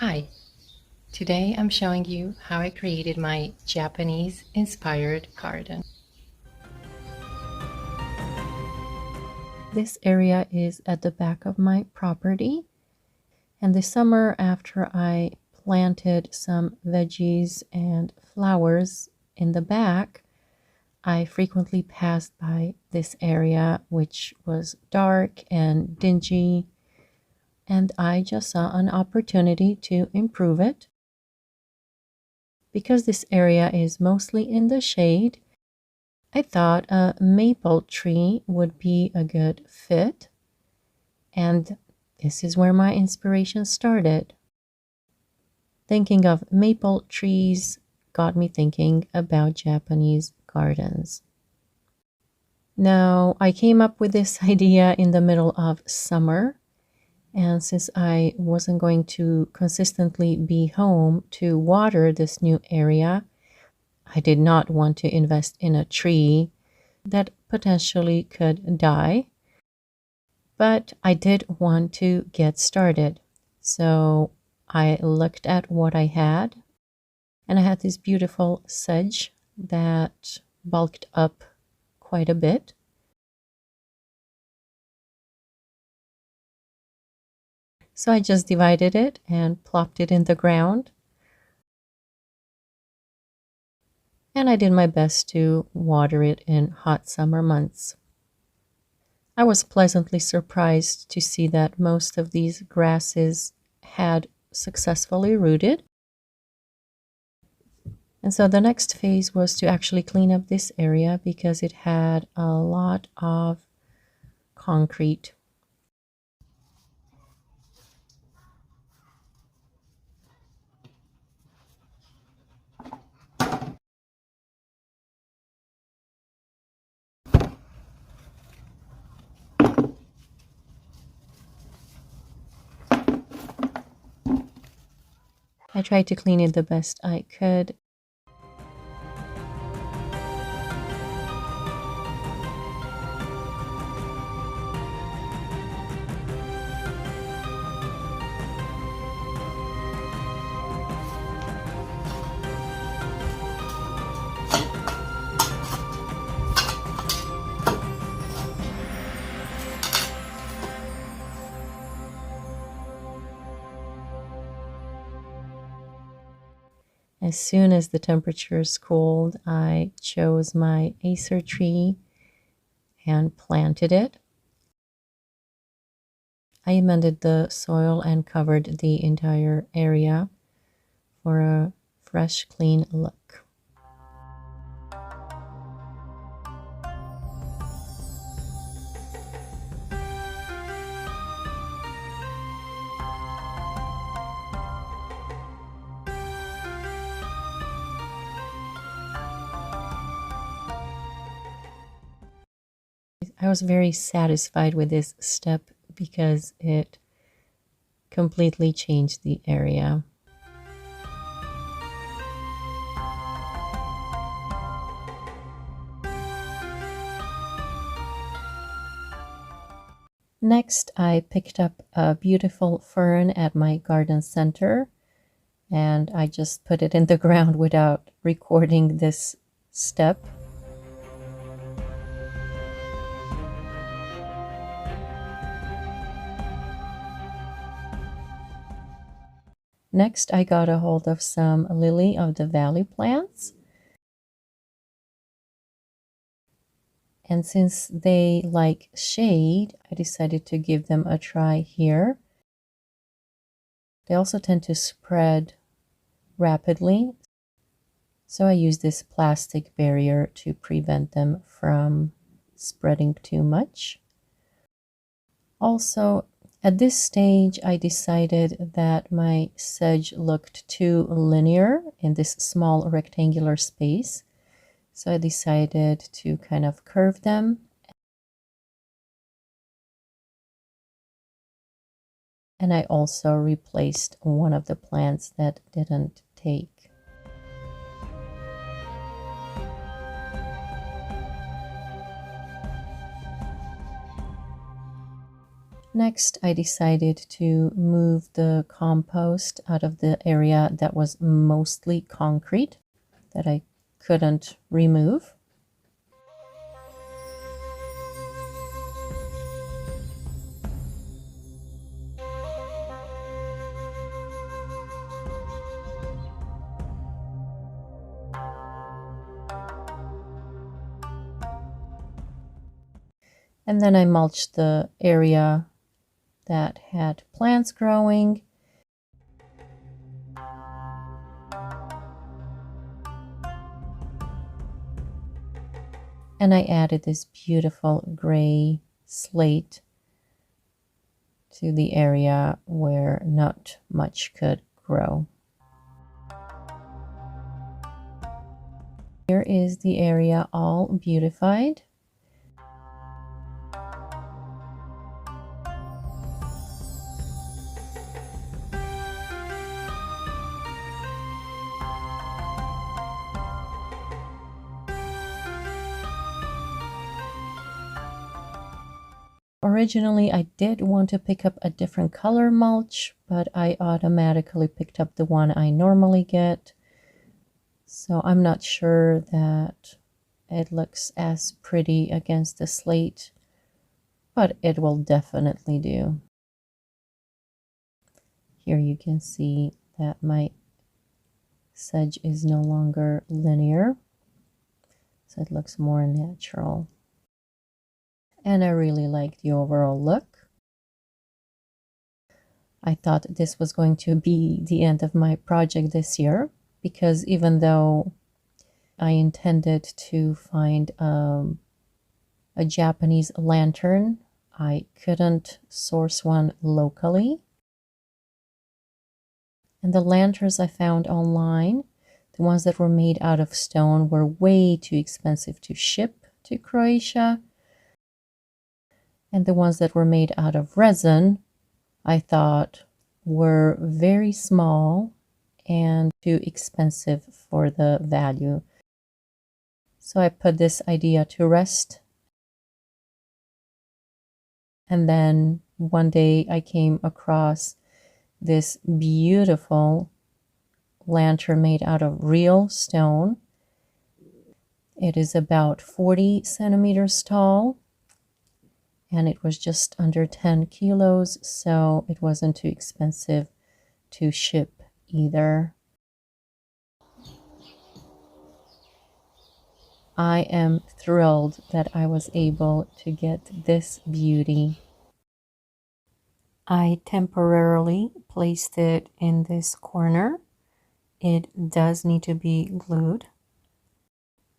Hi, today I'm showing you how I created my Japanese-inspired garden. This area is at the back of my property, and this summer after I planted some veggies and flowers in the back, I frequently passed by this area which was dark and dingy, and I just saw an opportunity to improve it. Because this area is mostly in the shade, I thought a maple tree would be a good fit, and this is where my inspiration started. Thinking of maple trees got me thinking about Japanese gardens. Now, I came up with this idea in the middle of summer, and since I wasn't going to consistently be home to water this new area, I did not want to invest in a tree that potentially could die, but I did want to get started. So I looked at what I had, and I had this beautiful sedge that bulked up quite a bit. So I just divided it and plopped it in the ground. And I did my best to water it in hot summer months. I was pleasantly surprised to see that most of these grasses had successfully rooted. And so the next phase was to actually clean up this area because it had a lot of concrete. I tried to clean it the best I could. As soon as the temperatures cooled, I chose my Acer tree and planted it. I amended the soil and covered the entire area for a fresh, clean look. I was very satisfied with this step because it completely changed the area. Next, I picked up a beautiful fern at my garden center, and I just put it in the ground without recording this step. Next, I got a hold of some lily of the valley plants. And since they like shade, I decided to give them a try here. They also tend to spread rapidly, so I use this plastic barrier to prevent them from spreading too much. Also, at this stage, I decided that my sedge looked too linear in this small rectangular space. So I decided to kind of curve them. And I also replaced one of the plants that didn't take. Next, I decided to move the compost out of the area that was mostly concrete that I couldn't remove. And then I mulched the area that had plants growing. And I added this beautiful gray slate to the area where not much could grow. Here is the area all beautified. Originally, I did want to pick up a different color mulch, but I automatically picked up the one I normally get. So I'm not sure that it looks as pretty against the slate, but it will definitely do. Here you can see that my sedge is no longer linear, so it looks more natural. And I really like the overall look. I thought this was going to be the end of my project this year, because even though I intended to find a Japanese lantern, I couldn't source one locally. And the lanterns I found online, the ones that were made out of stone, were way too expensive to ship to Croatia. And the ones that were made out of resin, I thought were very small and too expensive for the value. So I put this idea to rest. And then one day I came across this beautiful lantern made out of real stone. It is about 40 centimeters tall. And it was just under 10 kilos, so it wasn't too expensive to ship either. I am thrilled that I was able to get this beauty. I temporarily placed it in this corner. It does need to be glued.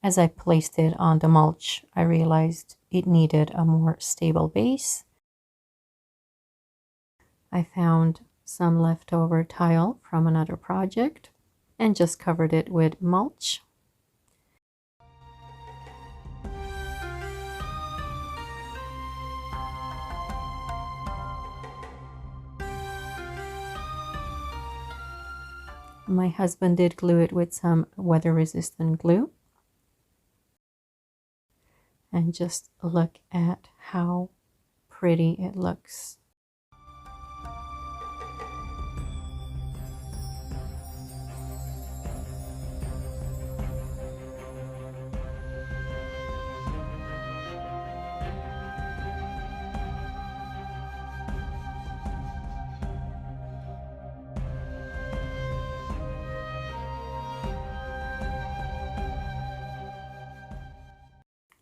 As I placed it on the mulch, I realized it needed a more stable base. I found some leftover tile from another project and just covered it with mulch. My husband did glue it with some weather-resistant glue. And just look at how pretty it looks.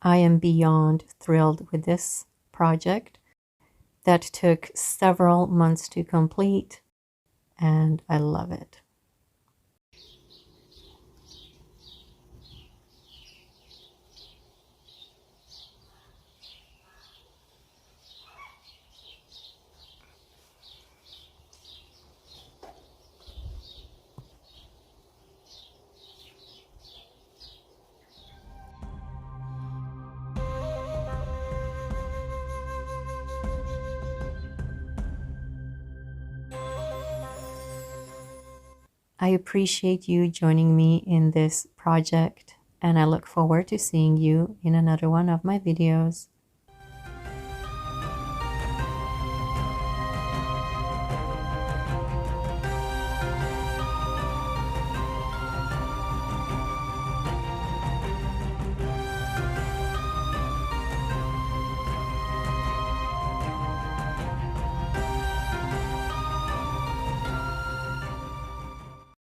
I am beyond thrilled with this project that took several months to complete, and I love it. I appreciate you joining me in this project, and I look forward to seeing you in another one of my videos.